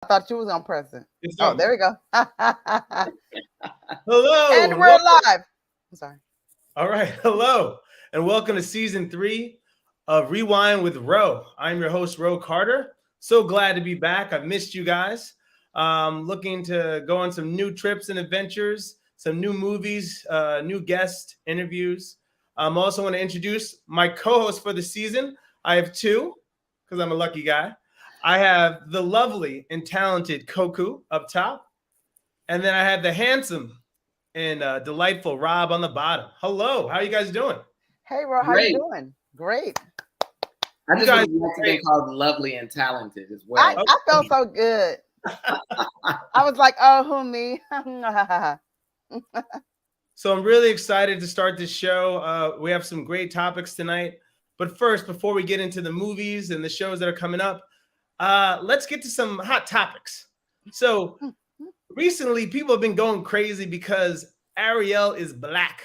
I thought you was on present. It's Oh, on. there we go. Hello. And we're live. I'm sorry. All right. Hello. And welcome to season 3 of Rewind with Ro. I'm your host, Ro Carter. So glad to be back. I've missed you guys. Looking to go on some new trips and adventures, some new movies, new guest interviews. Also want to introduce my co-host for the season. I have two, because I'm a lucky guy. I have the lovely and talented Koku up top. And then I have the handsome and delightful Rob on the bottom. Hello, how you guys doing? Hey, Ro, how you Great. doing? Great. I You just guys would like to great. be called lovely and talented as I, well. I felt so good. I was like, oh, who me? So I'm really excited to start this show. We have some great topics tonight. But first, before we get into the movies and the shows that are coming up, let's get to some hot topics. So recently, people have been going crazy because Ariel is black.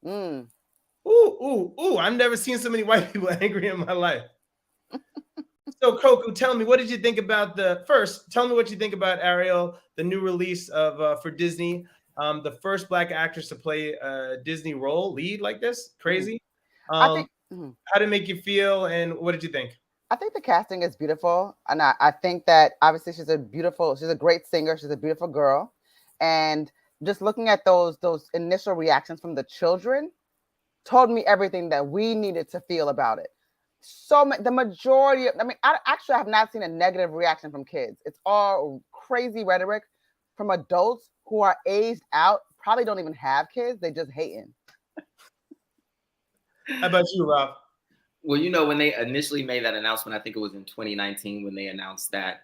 Mm. Ooh. I've never seen so many white people angry in my life. So, Koku, tell me, what did you think about tell me what you think about Ariel, the new release of for Disney, the first black actress to play a Disney lead like this. Crazy. I think How did it make you feel, and what did you think? I think the casting is beautiful, and I think that obviously she's a great singer. She's a beautiful girl, and just looking at those initial reactions from the children told me everything that we needed to feel about it. The majority I actually have not seen a negative reaction from kids. It's all crazy rhetoric from adults who are aged out, probably don't even have kids. They just hating. How about you, Rob? Well, when they initially made that announcement, I think it was in 2019 when they announced that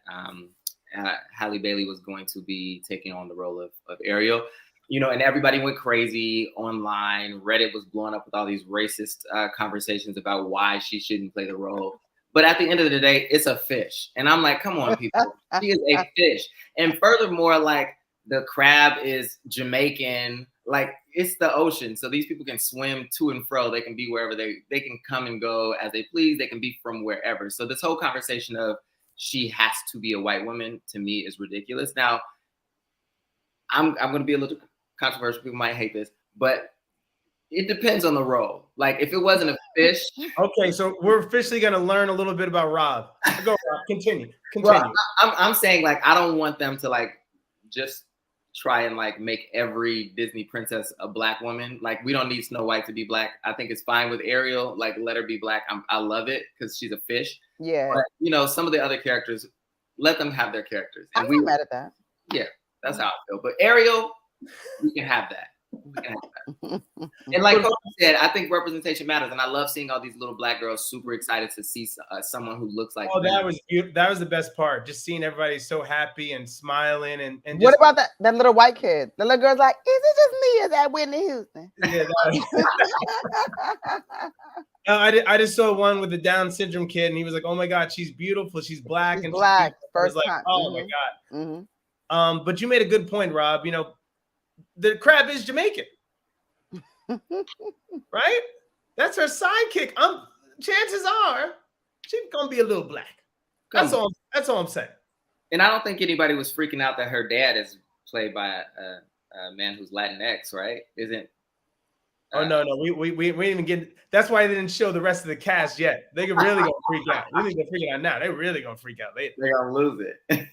Halle Bailey was going to be taking on the role of Ariel. And everybody went crazy online. Reddit was blowing up with all these racist conversations about why she shouldn't play the role. But at the end of the day, it's a fish. And I'm like, come on, people. She is a fish. And furthermore, like, the crab is Jamaican. Like, it's the ocean. So these people can swim to and fro. They can be wherever they can come and go as they please. They can be from wherever. So this whole conversation of she has to be a white woman, to me, is ridiculous. Now, I'm going to be a little controversial. People might hate this, but it depends on the role. Like, if it wasn't a fish. Okay, so we're officially going to learn a little bit about Rob. Go, Rob. Continue. Well, I'm saying, like, I don't want them to, like, just try and, like, make every Disney princess a black woman. Like, we don't need Snow White to be black. I think it's fine with Ariel. Like, let her be black. I love it because she's a fish. Yeah. But, some of the other characters, let them have their characters. And I'm not mad at that. Yeah, that's how I feel. But Ariel, we can have that. And like Coach said, I think representation matters, and I love seeing all these little black girls super excited to see someone who looks like. Oh, that was beautiful. That was the best part. Just seeing everybody so happy and smiling, and just, what about that little white kid? The little girl's like, "Is it just me? Is that Whitney Houston?" Yeah, I just saw one with the Down syndrome kid, and he was like, "Oh my God, she's beautiful. She's black she's and black." First time. Like, oh my God. But you made a good point, Rob. The crab is Jamaican. Right? That's her sidekick. Chances are she's gonna be a little black. That's all I'm saying. And I don't think anybody was freaking out that her dad is played by a man who's Latinx, right? Isn't? Oh no, we didn't even get. That's why they didn't show the rest of the cast yet. They could really gonna freak out. We think they're freaking out now. They're really gonna freak out later. They're gonna lose it.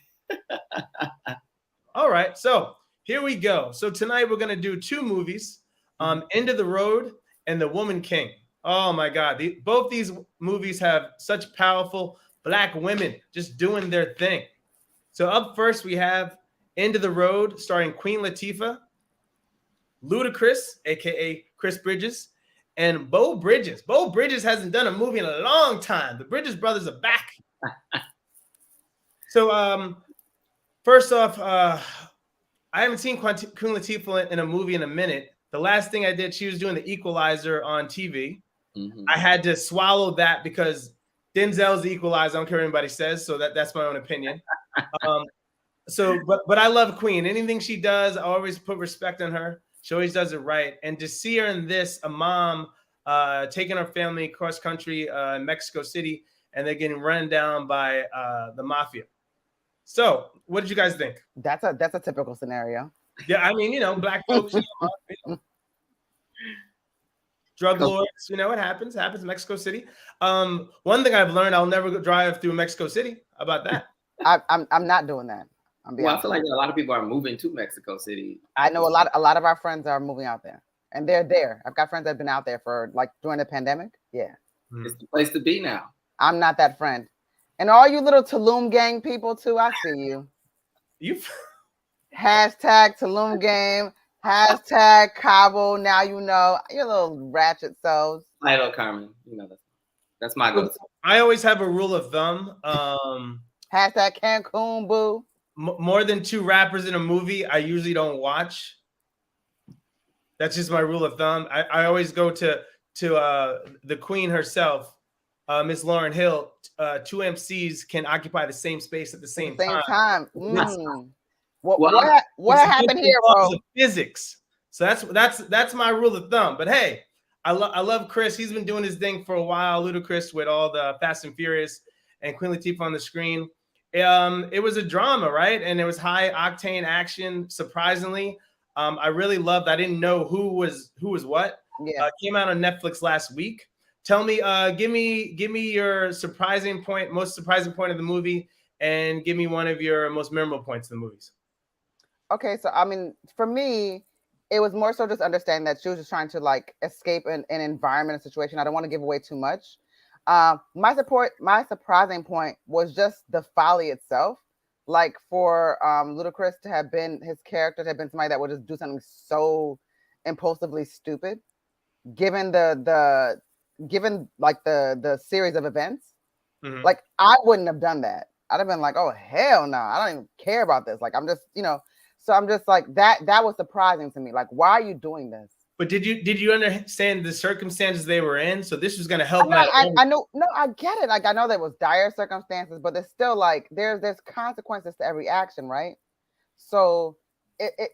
All right, so here we go. So tonight we're gonna do two movies. End of the Road and The Woman King. Oh my God. Both these movies have such powerful black women just doing their thing. So up first, we have End of the Road starring Queen Latifah, Ludacris, aka Chris Bridges, and Beau Bridges. Beau Bridges hasn't done a movie in a long time. The Bridges brothers are back. So first off, I haven't seen Queen Latifah in a movie in a minute. The last thing I did, she was doing The Equalizer on TV. I had to swallow that because Denzel's The Equalizer. I don't care what anybody says, so that's my own opinion. But I love Queen. Anything she does, I always put respect on her. She always does it right. And to see her in this, a mom taking her family cross country in Mexico City, and they're getting run down by the mafia. So, what did you guys think? That's a typical scenario. Yeah, I mean, black folks, drug lords, it happens in Mexico City. One thing I've learned, I'll never drive through Mexico City. How about that? I'm not doing that. Well, I feel like a lot of people are moving to Mexico City. I know a lot of our friends are moving out there, and they're there. I've got friends that have been out there for like during the pandemic. Yeah, it's the place to be now. I'm not that friend. And all you little Tulum gang people too, I see you. Hashtag Tulum game. Hashtag Cabo. Now you know your little ratchet selves. Hello, Carmen. That's my go-to. I always have a rule of thumb. Hashtag Cancun boo. More than 2 rappers in a movie, I usually don't watch. That's just my rule of thumb. I always go to the queen herself, Miss Lauryn Hill. 2 MCs can occupy the same space at the same time. What happened here, bro? Physics. So that's my rule of thumb. But hey, I love Chris. He's been doing his thing for a while. Ludacris with all the Fast and Furious and Queen Latifah on the screen. It was a drama, right? And it was high octane action. Surprisingly, I really loved. I didn't know who was what. Yeah, came out on Netflix last week. Tell me, give me your most surprising point of the movie, and give me one of your most memorable points in the movies. Okay, so I mean, for me, it was more so just understanding that she was just trying to like escape an environment, a situation. I don't want to give away too much. My surprising point was just the folly itself. Like for Ludacris to have been his character to have been somebody that would just do something so impulsively stupid, given the series of events. Mm-hmm. Like I wouldn't have done that. I'd have been like, oh hell no, I don't even care about this. Like I'm just, so I'm just like that was surprising to me. Like, why are you doing this? But did you understand the circumstances they were in? So this was going to help. I know. No, I get it. Like I know there was dire circumstances, but there's still like there's consequences to every action, right? So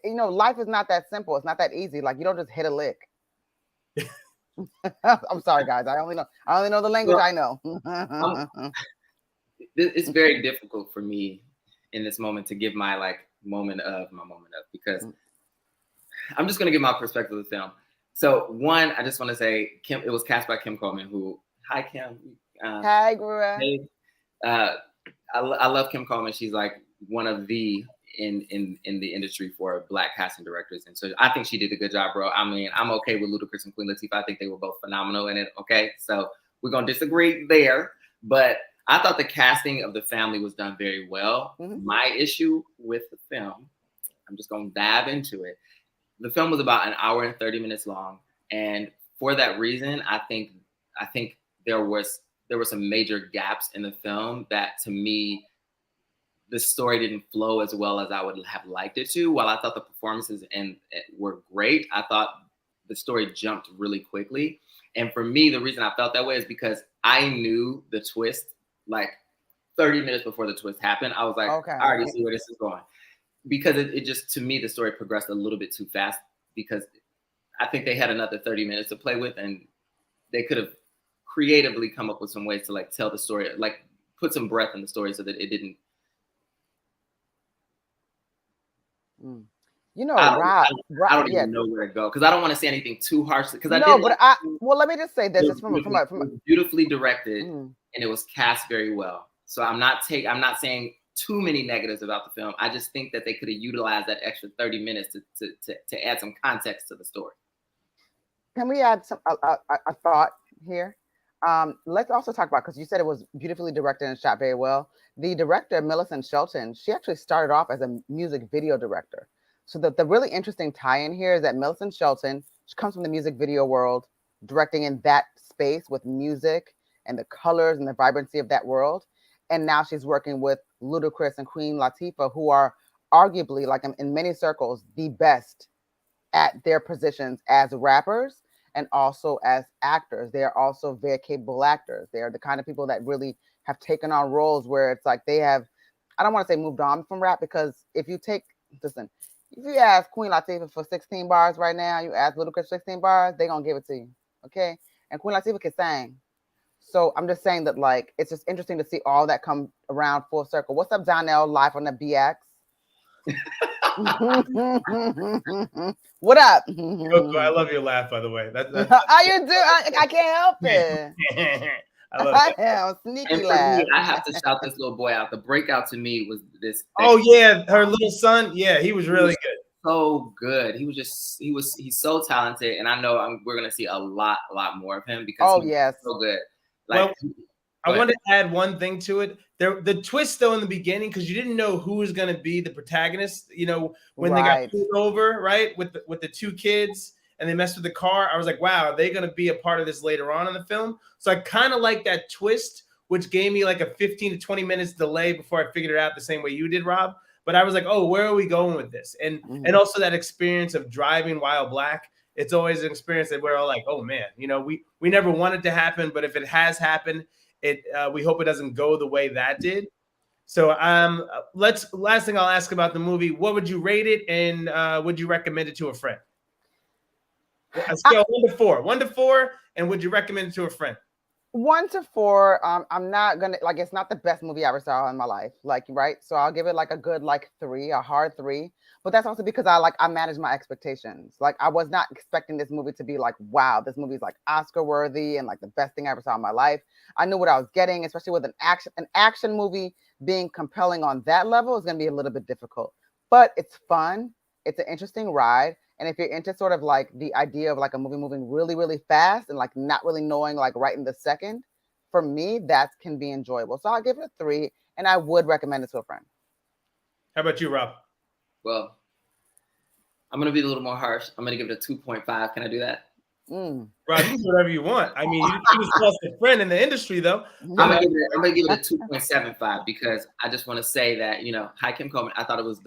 life is not that simple. It's not that easy. Like you don't just hit a lick. I'm sorry, guys. I only know the language I know. It's very difficult for me in this moment to give my moment of because I'm just going to give my perspective of the film. So one, I just want to say it was cast by Kim Coleman, hi Kim. Hi, Gura. Hey, I love Kim Coleman. She's like one of the in the industry for Black casting directors. And so I think she did a good job, bro. I mean, I'm okay with Ludacris and Queen Latifah. I think they were both phenomenal in it. Okay. So we're going to disagree there, but I thought the casting of the family was done very well. Mm-hmm. My issue with the film, I'm just going to dive into it. The film was about 1 hour and 30 minutes long. And for that reason, I think there were some major gaps in the film that to me, the story didn't flow as well as I would have liked it to. While I thought the performances were great, I thought the story jumped really quickly. And for me, the reason I felt that way is because I knew the twist like 30 minutes before the twist happened. I was like, okay, I already see where this is going. Because it just, to me, the story progressed a little bit too fast because I think they had another 30 minutes to play with and they could have creatively come up with some ways to like tell the story, like put some breath in the story so that it didn't. I don't even know where to go because I don't want to say anything too harsh because let me just say this. It's from beautifully directed and it was cast very well. So I'm not saying too many negatives about the film. I just think that they could have utilized that extra 30 minutes to add some context to the story. Can we add a thought here? Let's also talk about, because you said it was beautifully directed and shot very well. The director, Millicent Shelton, she actually started off as a music video director. So the really interesting tie-in here is that Millicent Shelton, she comes from the music video world, directing in that space with music and the colors and the vibrancy of that world. And now she's working with Ludacris and Queen Latifah, who are arguably, like in many circles, the best at their positions as rappers and also as actors. They are also very capable actors. They are the kind of people that really have taken on roles where it's like they have, I don't want to say moved on from rap, because if you ask Queen Latifah for 16 bars right now, you ask Ludacris 16 bars, they're going to give it to you, okay? And Queen Latifah can sing. So I'm just saying that like it's just interesting to see all that come around full circle. What's up, Donnell? Live on the BX. What up? Coco, I love your laugh, by the way. How you do? I can't help it. I love I that. am sneaky And for laugh. me, I have to shout this little boy out. The breakout to me was this. Oh yeah, her little son. Yeah, he was really good. So good. He's so talented, and I know we're gonna see a lot more of him because he's so good. Like, well, I want to add one thing to it. The twist though in the beginning, because you didn't know who was going to be the protagonist. You know, when they got pulled over, right, with the two kids, and they messed with the car. I was like, wow, are they going to be a part of this later on in the film? So I kind of like that twist, which gave me like a 15 to 20 minutes delay before I figured it out the same way you did, Rob. But I was like, oh, where are we going with this? And also that experience of driving while black. It's always an experience that we're all like, oh man, you know, we never want it to happen, but if it has happened, we hope it doesn't go the way that did. So last thing I'll ask about the movie, what would you rate it, and would you recommend it to a friend? A scale 1 to 4. 1 to 4, and would you recommend it to a friend? 1 to 4. I'm not gonna like. It's not the best movie I ever saw in my life. Like, right. So I'll give it like a good 3, a hard 3. But that's also because I manage my expectations. Like, I was not expecting this movie to be like, wow, this movie is like Oscar worthy and like the best thing I ever saw in my life. I knew what I was getting, especially with an action movie being compelling on that level is gonna be a little bit difficult. But it's fun. It's an interesting ride. And if you're into sort of like the idea of like a movie moving really, really fast and like not really knowing like right in the second, for me, that can be enjoyable. So I'll give it a 3, and I would recommend it to a friend. How about you, Rob? Well, I'm going to be a little more harsh. I'm going to give it a 2.5. Can I do that? Rob, you do whatever you want. I mean, you just lost a friend in the industry, though. I'm gonna give it a 2.75 because I just want to say that, you know, Hi Kim Coleman, I thought it was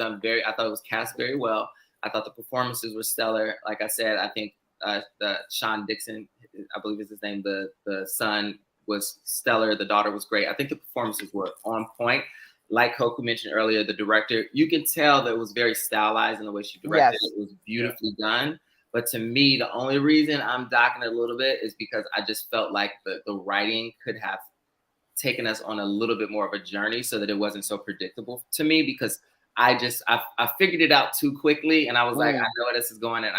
cast very well. I thought the performances were stellar. Like I said, I think the Sean Dixon, I believe is his name, the son was stellar. The daughter was great. I think the performances were on point. Like Coco mentioned earlier, the director, you can tell that it was very stylized in the way she directed it. It was beautifully done. But to me, the only reason I'm docking it a little bit is because I just felt like the writing could have taken us on a little bit more of a journey so that it wasn't so predictable to me, because I figured it out too quickly, and I was like, I know where this is going, and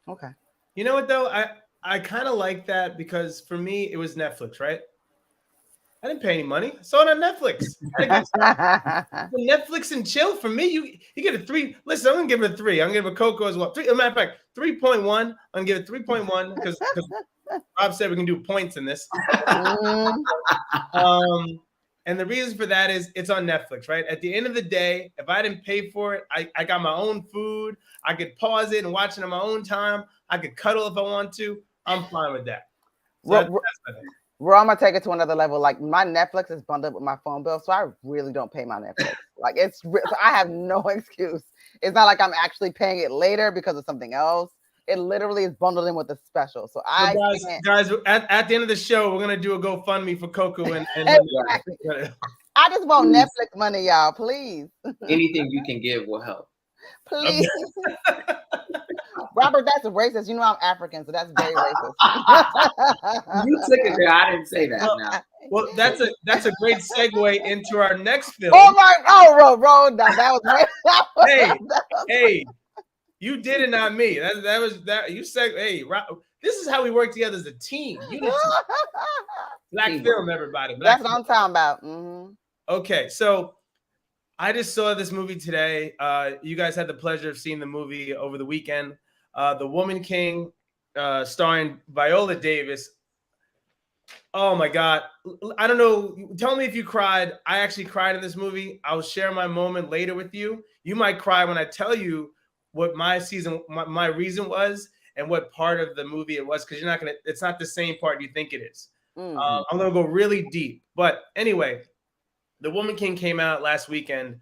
Okay. You know what though? I kind of like that because for me it was Netflix, right? I didn't pay any money. I saw it on Netflix. Netflix and chill. For me, you get a 3. Listen, I'm gonna give it a 3. I'm gonna give it Coco as well. 3. As a matter of fact, 3.1. I'm gonna give it 3.1 because Rob said we can do points in this. And the reason for that is it's on Netflix, right? At the end of the day, if I didn't pay for it, I got my own food. I could pause it and watch it on my own time. I could cuddle if I want to. I'm fine with that. So Well, I'm gonna take it to another level. Like, my Netflix is bundled with my phone bill, so I really don't pay my Netflix. Like, so I have no excuse. It's not like I'm actually paying it later because of something else. It literally is bundled in with a special. So guys, at the end of the show, we're gonna do a GoFundMe for Coco and exactly. I just want Netflix money, y'all. Please. Anything you can give will help. Please. Robert, that's racist. You know I'm African, so that's very racist. You took it there. I didn't say that. Well, that's a great segue into our next film. Roll down. That was hey, you did it, not me. That you said, hey, Rob, this is how we work together as a team. Black film, everybody. That's what I'm talking about. Mm-hmm. Okay, so I just saw this movie today. You guys had the pleasure of seeing the movie over the weekend. The Woman King, starring Viola Davis. Oh my God. I don't know. Tell me if you cried. I actually cried in this movie. I'll share my moment later with you. You might cry when I tell you what my reason was and what part of the movie it was, because it's not the same part you think it is. I'm going to go really deep. But anyway, The Woman King came out last weekend.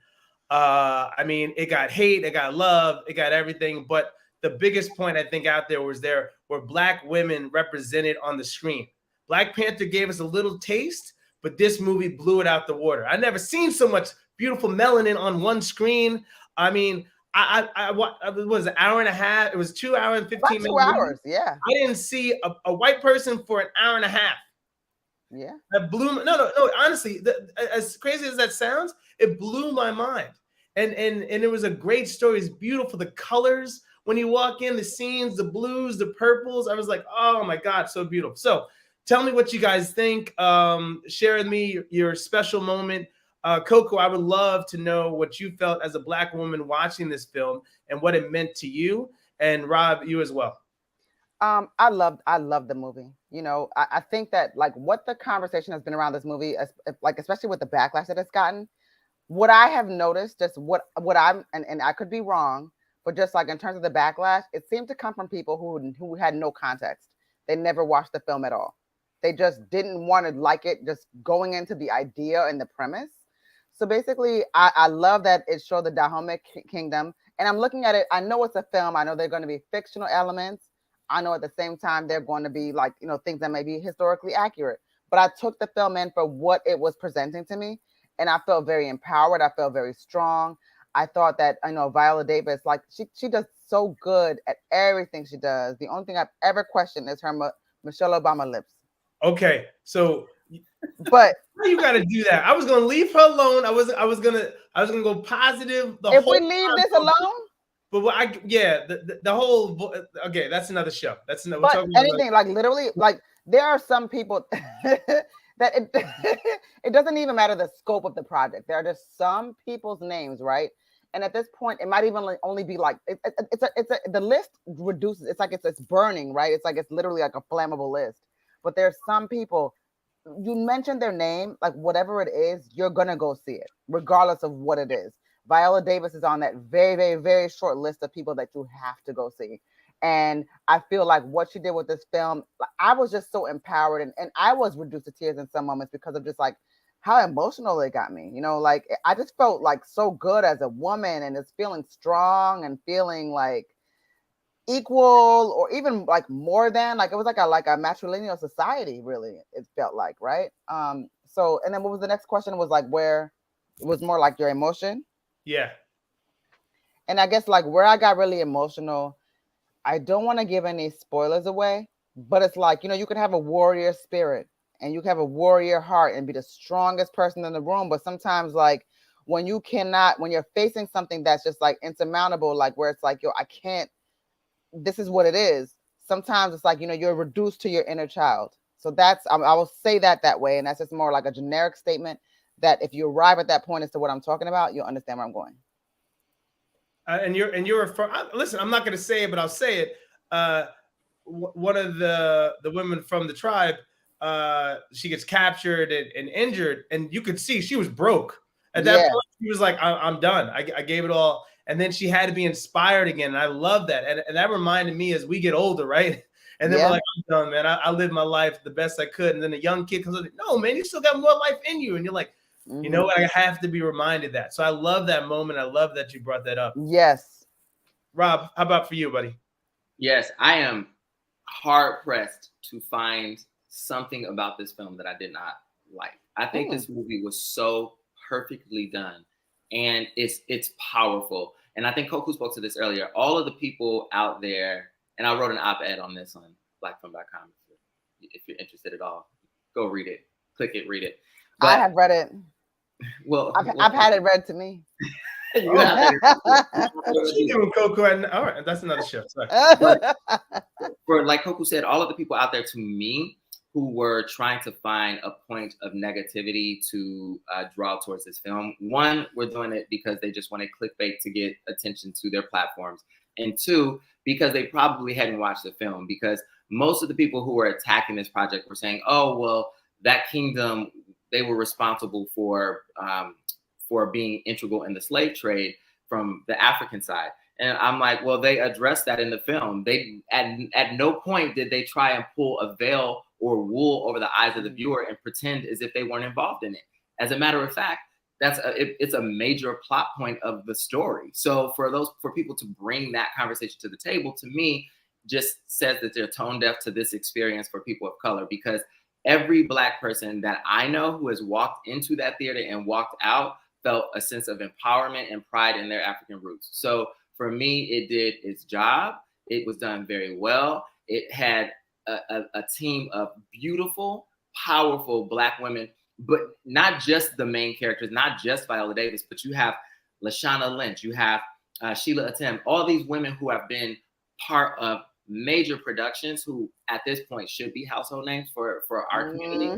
I mean, it got hate, it got love, it got everything. But the biggest point I think out there were Black women represented on the screen. Black Panther gave us a little taste, but this movie blew it out the water. I've never seen so much beautiful melanin on one screen. I mean, it was an hour and a half. It was 2 hours and 15 About 2 minutes. hours, yeah. I didn't see a white person for an hour and a half. Yeah. That blew no. Honestly, as crazy as that sounds, it blew my mind. And it was a great story. It's beautiful. The colors when you walk in, the scenes, the blues, the purples. I was like, oh my God, so beautiful. So tell me what you guys think. Share with me your special moment. Coco, I would love to know what you felt as a Black woman watching this film and what it meant to you. And Rob, you as well. I love the movie. You know, I think that like what the conversation has been around this movie, like especially with the backlash that it's gotten, what I have noticed, just what I'm, and I could be wrong, but just like in terms of the backlash, it seemed to come from people who had no context. They never watched the film at all. They just didn't want to like it, just going into the idea and the premise. So basically, I love that it showed the Dahomey Kingdom, and I'm looking at it. I know it's a film. I know there are going to be fictional elements. I know at the same time they're going to be like, you know, things that may be historically accurate. But I took the film in for what it was presenting to me, and I felt very empowered. I felt very strong. I thought that, you know, Viola Davis, like she does so good at everything she does. The only thing I've ever questioned is her Michelle Obama lips. Okay, so but you got to do that. I was gonna leave her alone. I was gonna go positive. If we leave this alone. But the whole okay, that's another show. That's another. But anything like literally, like there are some people that it doesn't even matter the scope of the project. There are just some people's names, right? And at this point, it might even only be like the list reduces. It's like it's burning, right? It's like it's literally like a flammable list. But there's some people. You mention their name, like whatever it is, you're gonna go see it, regardless of what it is. Viola Davis is on that very, very, very short list of people that you have to go see. And I feel like what she did with this film, I was just so empowered, and I was reduced to tears in some moments because of just like how emotional it got me. You know, like I just felt like so good as a woman, and just feeling strong and feeling like equal, or even like more than, like it was like a matrilineal society, really, it felt like, right? So, and then what was the next question? Was like where it was more like your emotion. Yeah. And I guess like where I got really emotional, I don't want to give any spoilers away, but it's like, you know, you could have a warrior spirit and you can have a warrior heart and be the strongest person in the room. But sometimes like when you're facing something that's just like insurmountable, like where it's like, yo, I can't, this is what it is. Sometimes it's like, you know, you're reduced to your inner child. So that's, I will say that way. And that's just more like a generic statement that if you arrive at that point as to what I'm talking about, you'll understand where I'm going. And you're referring. Listen, I'm not going to say it, but I'll say it. One of the women from the tribe, she gets captured and injured, and you could see she was broke at that point. She was like, "I'm done. I gave it all." And then she had to be inspired again. And I love that. And that reminded me as we get older, right? And then we're like, I'm done, man. I lived my life the best I could. And then a young kid comes like, no, man, you still got more life in you. And you're like, you know what? I have to be reminded that. So I love that moment. I love that you brought that up. Yes. Rob, how about for you, buddy? Yes, I am hard pressed to find something about this film that I did not like. I think this movie was so perfectly done. And it's powerful. And I think Coco spoke to this earlier. All of the people out there, and I wrote an op-ed on this on blackfilm.com. If you're interested at all, go read it. Click it, read it. But, I have read it. Well, I've had it read to me. You have She doing Coco, and all right, that's another show. Sorry. For like Coco said, all of the people out there, to me, who were trying to find a point of negativity to draw towards this film. One, we're doing it because they just wanted clickbait to get attention to their platforms. And two, because they probably hadn't watched the film, because most of the people who were attacking this project were saying, oh, well, that kingdom, they were responsible for being integral in the slave trade from the African side. And I'm like, well, they addressed that in the film. They at no point did they try and pull a veil or wool over the eyes of the viewer and pretend as if they weren't involved in it. As a matter of fact, it's a major plot point of the story. So for people to bring that conversation to the table, to me, just says that they're tone deaf to this experience for people of color, because every Black person that I know who has walked into that theater and walked out felt a sense of empowerment and pride in their African roots. So For me, it did its job. It was done very well. It had a team of beautiful, powerful Black women, but not just the main characters, not just Viola Davis, but you have Lashana Lynch, you have Sheila Atem, all these women who have been part of major productions who at this point should be household names for our community.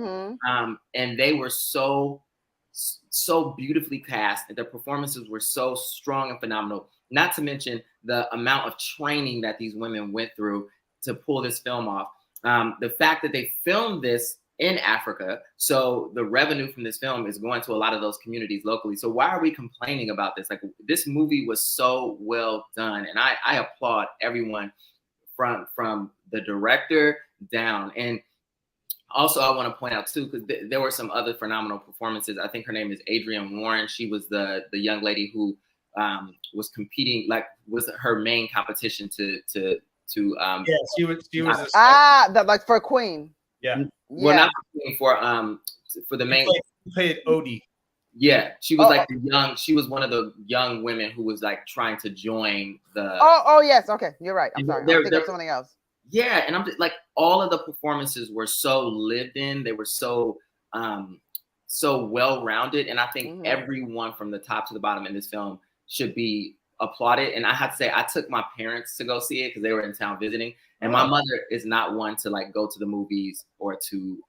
And they were so beautifully cast. Their performances were so strong and phenomenal. Not to mention the amount of training that these women went through to pull this film off. The fact that they filmed this in Africa, so the revenue from this film is going to a lot of those communities locally. So why are we complaining about this? Like, this movie was so well done, and I applaud everyone from the director down. And also, I want to point out too, because there were some other phenomenal performances. I think her name is Adrienne Warren. She was the young lady who was competing, like was her main competition to yeah, she was like for Queen. Yeah. Well, not for the main. She played Odie. Yeah, she was like the young. She was one of the young women who was like trying to join the. Oh yes, okay, you're right. I'm sorry. I'm thinking of something else. Yeah, and I'm just, like, all of the performances were so lived in. They were so well rounded, and I think everyone from the top to the bottom in this film should be applauded. And I have to say, I took my parents to go see it because they were in town visiting, and my mother is not one to like go to the movies or to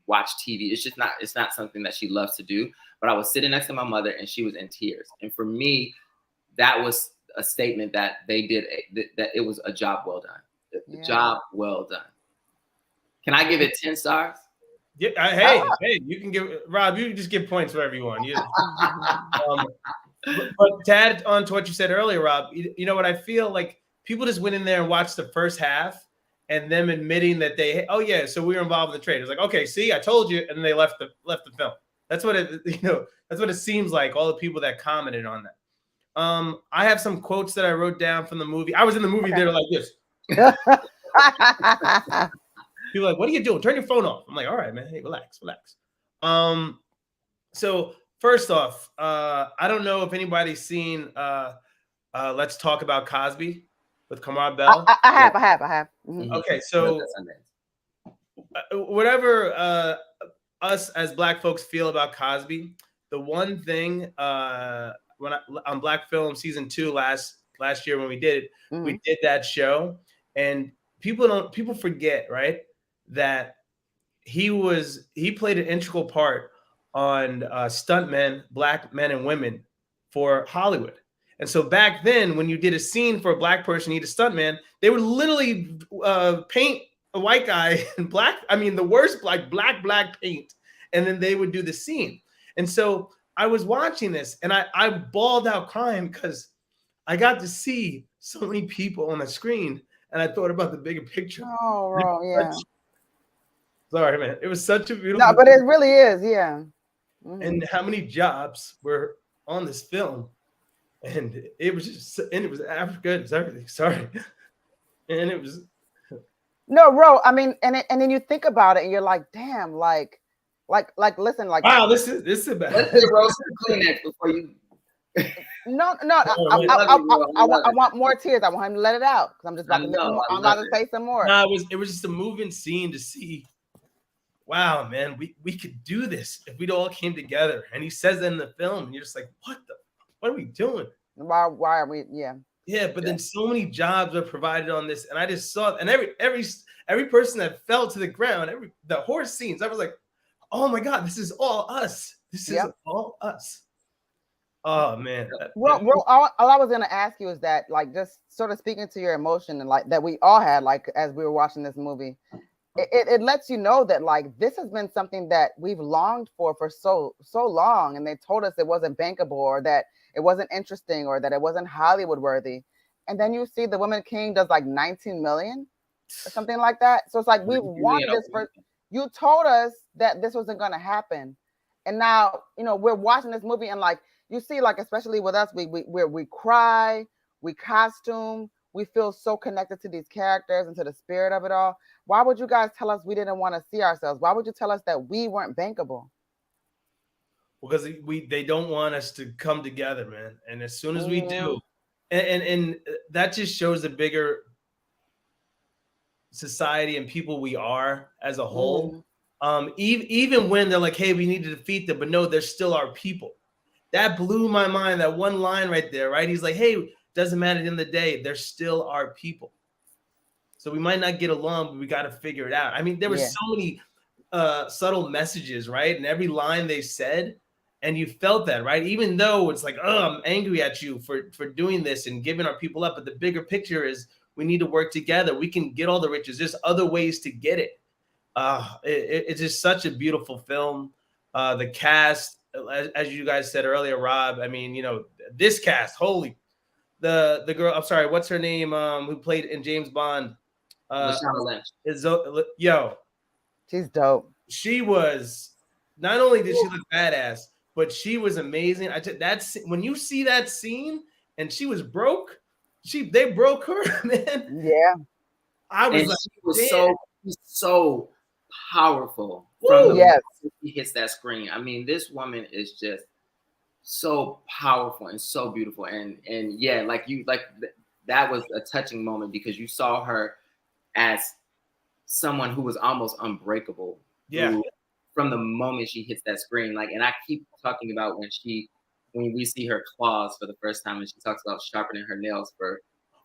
watch TV. It's not something that she loves to do. But I was sitting next to my mother, and she was in tears. And for me, that was a statement that they did, that it was a job well done. The job well done. Can I give it 10 stars? Yeah. Hey, you can give Rob. You can just give points wherever you want. But to add on to what you said earlier, Rob, you know what I feel like people just went in there and watched the first half, and them admitting that so we were involved in the trade. It's like, okay, see, I told you, and they left the film. That's what it seems like. All the people that commented on that. I have some quotes that I wrote down from the movie. I was in the movie theater like this. People are like, what are you doing? Turn your phone off. I'm like, all right, man. Hey, relax. So first off, I don't know if anybody's seen Let's Talk About Cosby with Kamar Bell. I have. Mm-hmm. Okay, so whatever us as Black folks feel about Cosby, the one thing on Black Film season 2 last year when we did it, we did that show. And people forget, right, that he played an integral part on stuntmen, Black men and women for Hollywood. And so back then, when you did a scene for a Black person, you need a stuntman, they would literally paint a white guy in black. I mean, the worst black paint, and then they would do the scene. And so I was watching this, and I bawled out crying because I got to see so many people on the screen. And I thought about the bigger picture. Oh, yeah. Sorry, man. It was such a beautiful. No, but it really is, yeah. Mm-hmm. And how many jobs were on this film? And it was Africa. It was everything. Sorry. And it was. No, Ro. I mean, and then you think about it, and you're like, damn, like, listen, like. Wow, this is about. Let's do roast Kleenex before you. No. I want more tears. I want him to let it out because I'm just about to say some more. No, it was just a moving scene to see. Wow, man, we could do this if we'd all came together. And he says that in the film, and you're just like, what are we doing? Why are we? Yeah. Yeah, but then so many jobs are provided on this, and I just saw, and every person that fell to the ground, the horse scenes, I was like, oh my God, this is all us. This is all us. Oh man. Well, all I was gonna ask you is that, like, just sort of speaking to your emotion and like that we all had, like, as we were watching this movie, it lets you know that like this has been something that we've longed for so long, and they told us it wasn't bankable, or that it wasn't interesting, or that it wasn't Hollywood worthy, and then you see The Woman King does like 19 million or something like that. So it's like we wanted this for. You told us that this wasn't gonna happen, and now we're watching this movie and like. You see, like, especially with us, we cry, we costume, we feel so connected to these characters and to the spirit of it all. Why would you guys tell us we didn't want to see ourselves? Why would you tell us that we weren't bankable? Because they don't want us to come together, man. And as soon as we do, and that just shows the bigger society and people we are as a whole. Even when they're like, hey, we need to defeat them, but no, they're still our people. That blew my mind, that one line right there, right? He's like, hey, doesn't matter at the end of the day, they're still our people. So we might not get along, but we got to figure it out. I mean, there were so many subtle messages, right? And every line they said, and you felt that, right? Even though it's like, oh, I'm angry at you for doing this and giving our people up. But the bigger picture is we need to work together. We can get all the riches. There's other ways to get it. It's just such a beautiful film. The cast, as you guys said earlier, Rob, I mean, this cast, holy, the girl, I'm sorry, what's her name? Who played in James Bond? Lashana Lynch. She's dope. She was, not only did she look badass, but she was amazing. That's when you see that scene and she was broke. They broke her, man. Yeah. I was like, she was so powerful from the moment she hits that screen. I mean, this woman is just so powerful and so beautiful. And yeah, that was a touching moment because you saw her as someone who was almost unbreakable. Yeah. From the moment she hits that screen, and I keep talking about when we see her claws for the first time, and she talks about sharpening her nails for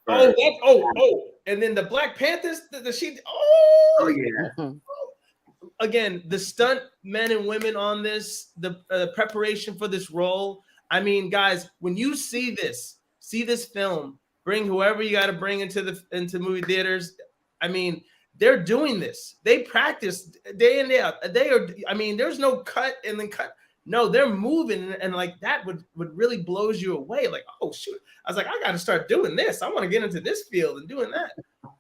and then the Black Panthers, again, the stunt men and women on this, the preparation for this role. I mean, guys, when you see this film, bring whoever you got to bring into movie theaters. I mean, they're doing this. They practice day in, day out. There's no cut and then cut. No, they're moving, and like that would really blows you away. Like, oh shoot. I was like, I got to start doing this. I want to get into this field and doing that.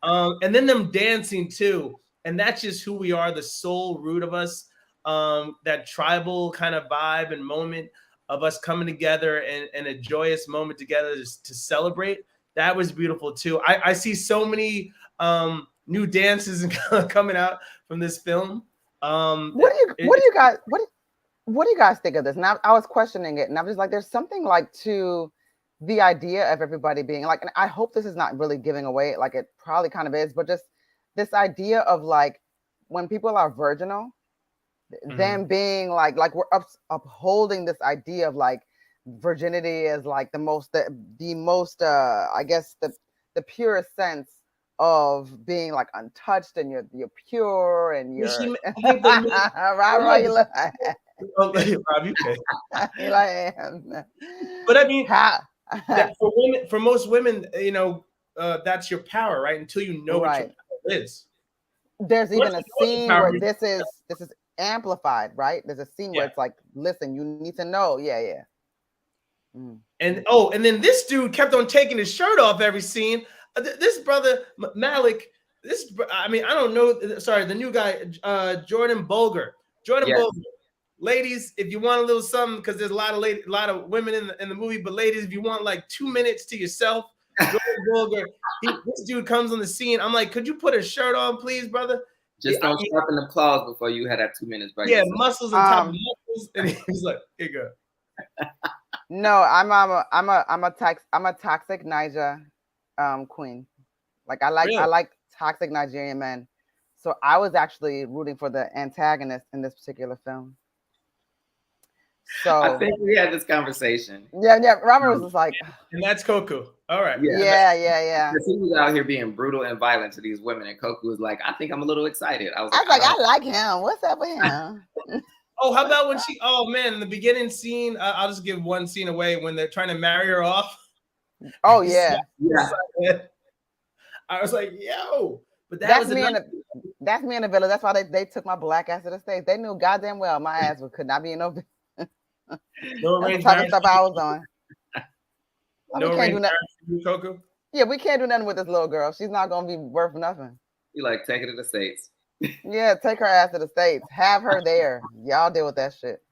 And then them dancing too. And that's just who we are, the soul root of us, that tribal kind of vibe and moment of us coming together and a joyous moment together to celebrate. That was beautiful too. I see so many new dances coming out from this film. What do you guys think of this? Now I was questioning it, and I was like, there's something like to the idea of everybody being like, and I hope this is not really giving away, like it probably kind of is, but just this idea of like when people are virginal, them being like we're upholding this idea of like virginity is like the most I guess the purest sense of being like untouched, and you're pure and you're Rob, you look Rob, you okay. But I mean, for most women, that's your power, right? Until you know what your power is. There's even a scene where this is amplified, right? There's a scene where it's like, listen, you need to know. Yeah. And then this dude kept on taking his shirt off every scene. This brother Malik, I don't know. Sorry, the new guy, Jordan Bolger. Bolger. Ladies, if you want a little something, because there's a lot of women in the movie, but ladies, if you want like 2 minutes to yourself, Jordan Bolger, this dude comes on the scene. I'm like, could you put a shirt on, please, brother? Just don't sharpen the claws before you had that 2 minutes, right? Yeah, muscles on top of muscles, and he's like, here you go. No, I'm a toxic Niger queen. Like I like toxic Nigerian men. So I was actually rooting for the antagonist in this particular film. So I think we had this conversation. Yeah. Robert was just like, and that's Koku. All right. Yeah. He was out here being brutal and violent to these women, and Koku was like, I think I'm a little excited. I was like, I like him. What's up with him? Oh, how about when in the beginning scene, I'll just give one scene away when they're trying to marry her off. Oh yeah. I was like, yo, but that's me in the villa. That's why they took my black ass to the States. They knew goddamn well my ass could not be in no. No that's the type of stuff I was on. No, we can't do nothing. Coco? Yeah, we can't do nothing with this little girl. She's not gonna be worth nothing. You like take it to the States. Yeah, take her ass to the States. Have her there. Y'all deal with that shit.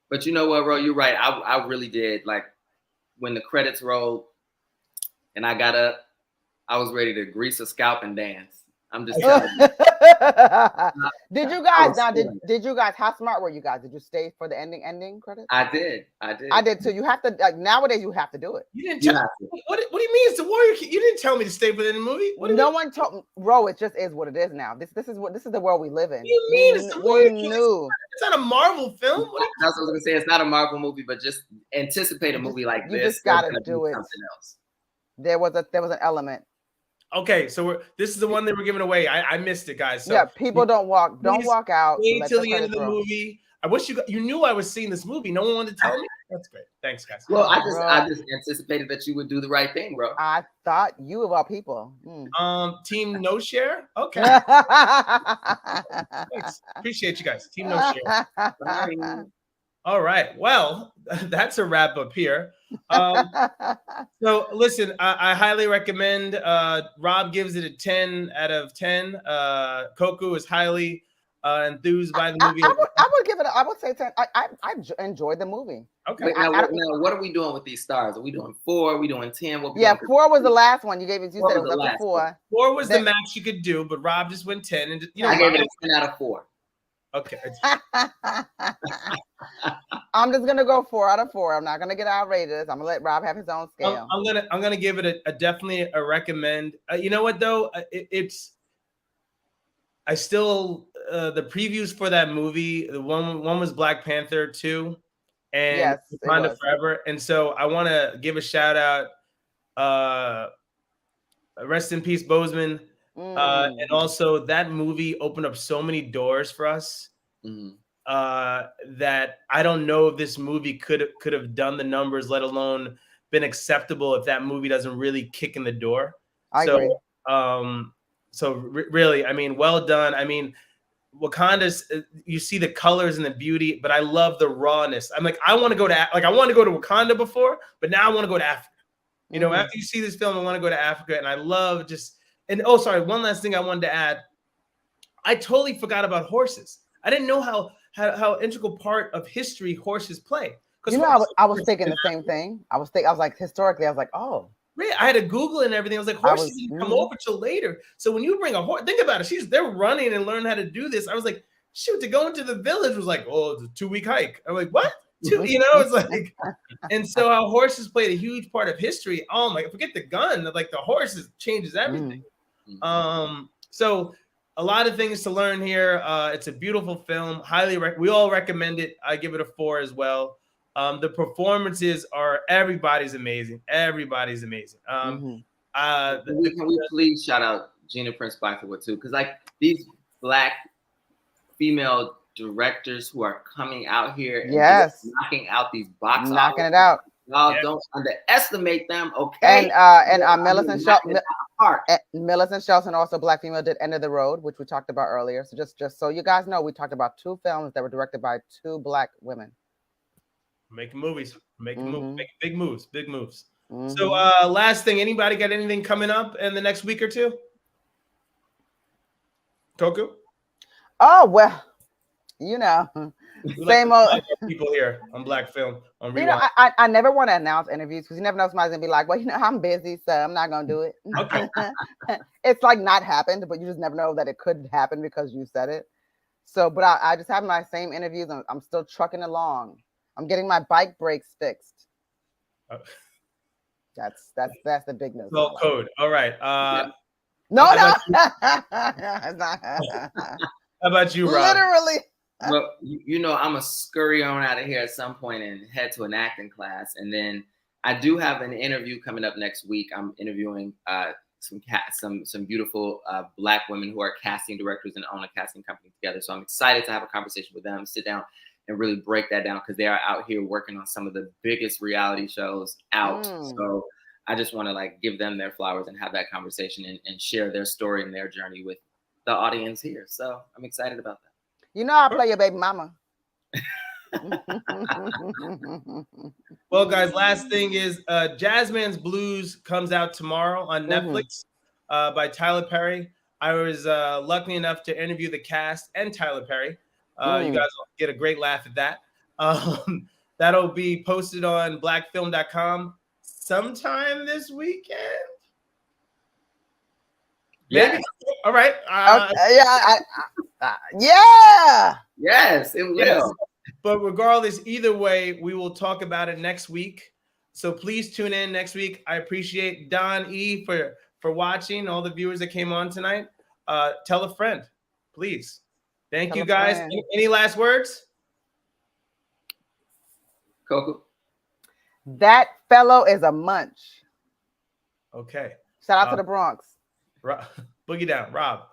But you know what, bro? You're right. I really did. Like when the credits rolled and I got up, I was ready to grease a scalp and dance. I'm just telling you. Did you I guys was now? feeling it. Did you guys? How smart were you guys? Did you stay for the ending credits? I did. I did. I did too. You have to like nowadays. You have to do it. You didn't You tell have to. what do you mean it's the Warrior King? You didn't tell me to stay within the movie. What do you No mean? one told me, Ro. It just is what it is now. This is the world we live in. What do you mean it's the Warrior King? Knew. It's not a Marvel film. What do you- That's what I was gonna say. It's not a Marvel movie, but just anticipate a movie like you this. just gotta There's gonna do be it. Something else. There was an element. Okay, so this is the one they were giving away. I missed it, guys. So Yeah, people don't walk please walk out. wait Let till the end of credits the roll. movie. I wish you knew I was seeing this movie. No one wanted to tell me. That's great. Thanks, guys. Well, I Bro. just anticipated that you would do the right thing, bro. I thought you of all people. Team No Share. Okay, thanks. Appreciate you guys. Team No Share. All right. Well, that's a wrap up here. So listen, I highly recommend. Rob gives it a 10 out of 10. Koku is highly enthused by the movie. I would give it. I would say 10. I enjoyed the movie. Okay. Wait, now, what are we doing with these stars? Are we doing 4? Are we doing 10? What we Yeah, doing? 4 was the last one you gave it. You Four said it was was the up to last 4. 4 was the Then- max you could do, but Rob just went 10. And I gave it a 10 out of 4. Okay. I'm just gonna go 4 out of 4. I'm not gonna get outrageous. I'm gonna let Rob have his own scale. I'm gonna give it a definitely a recommend. You know what though? I still the previews for that movie. The one was Black Panther 2, and Yes, it Wakanda was. Forever. And so I want to give a shout out. Rest in peace, Bozeman. And also that movie opened up so many doors for us. Mhm. That I don't know if this movie could have done the numbers, let alone been acceptable if that movie doesn't really kick in the door. I agree. Really, I mean, well done. I mean, Wakanda's, you see the colors and the beauty, but I love the rawness. I'm like, I want to go to Wakanda before, but now I want to go to Africa. You know, after you see this film, I want to go to Africa, and I love one last thing I wanted to add. I totally forgot about horses. I didn't know how integral part of history horses play. You know, I was thinking the same thing. I was like, historically, I was like, oh. I had to Google it and everything. I was like, horses didn't come over till later. So when you bring a horse, think about it. They're running and learning how to do this. I was like, shoot, to go into the village was like, oh, it's a 2-week hike. I'm like, what? It's like, and so how horses played a huge part of history. Oh my, forget the gun. Like the horses changes everything. So a lot of things to learn here. It's a beautiful film. We all recommend it. I give it a 4 as well. The performances everybody's amazing. Everybody's amazing. Can we please shout out Gina Prince Bythewood too? Because like these Black female directors who are coming out here and just knocking out these box knocking it out. Y'all don't underestimate them, okay? And Millicent Shelton, also Black female, did End of the Road, which we talked about earlier. So just so you guys know, we talked about 2 films that were directed by 2 Black women. Making movies, making big moves. So last thing, anybody got anything coming up in the next week or 2? Koku? Oh, well, you know, same old people here on Black Film on Rewind. You know, I never want to announce interviews because you never know somebody's gonna be like, well, you know, I'm busy, so I'm not gonna do it. Okay. It's like not happened, but you just never know that it could happen because you said it. So, but I just have my same interviews. I'm still trucking along. I'm getting my bike brakes fixed. That's the big news. Well, code. All right. No. How about you, Rob? Literally. Well, you know, I'm gonna scurry on out of here at some point and head to an acting class, and then I do have an interview coming up next week. I'm interviewing some beautiful Black women who are casting directors and own a casting company together. So I'm excited to have a conversation with them, sit down and really break that down because they are out here working on some of the biggest reality shows out. So I just want to like give them their flowers and have that conversation and share their story and their journey with the audience here. So I'm excited about that. You know, I play your baby mama. Well, guys, last thing is Jazzman's Blues comes out tomorrow on Netflix by Tyler Perry. I was lucky enough to interview the cast and Tyler Perry. You guys will get a great laugh at that. That'll be posted on blackfilm.com sometime this weekend. Maybe. Yes. All right. Okay, yeah. Yes, it will. Yes. But regardless, either way, we will talk about it next week. So please tune in next week. I appreciate Don E for watching, all the viewers that came on tonight. Tell a friend, please. Thank Tell you a guys. friend. Any last words? Coco. That fellow is a munch. Okay. Shout out to the Bronx. Boogie down, Rob.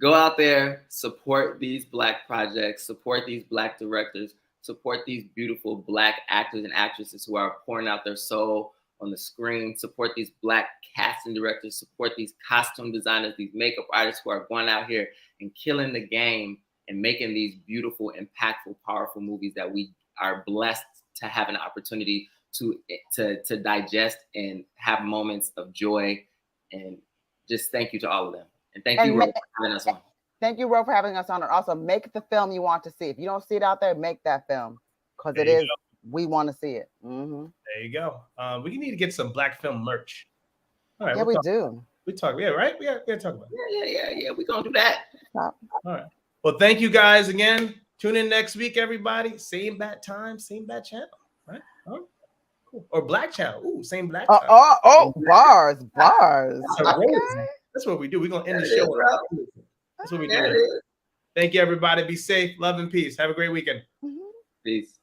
Go out there, support these Black projects, support these Black directors, support these beautiful Black actors and actresses who are pouring out their soul on the screen, support these Black casting directors, support these costume designers, these makeup artists who are going out here and killing the game and making these beautiful, impactful, powerful movies that we are blessed to have an opportunity to digest and have moments of joy. And just thank you to all of them. And thank you, Ro, for having us on. Thank you, Ro, for having us on. And also make the film you want to see. If you don't see it out there, make that film. Because it is, we want to see it. Mm-hmm. There you go. We need to get some Black film merch. All right. Yeah, we do. We talk. Yeah, right? We gotta talk about it. Yeah. We're going to do that. All right. Well, thank you guys again. Tune in next week, everybody. Same bat time, same bat channel. Right? Oh, cool. Or Black channel. Ooh, same Black time. Bars. Okay. That's what we do. We're going to end the show. That's what we do. Thank you, everybody. Be safe. Love and peace. Have a great weekend. Peace.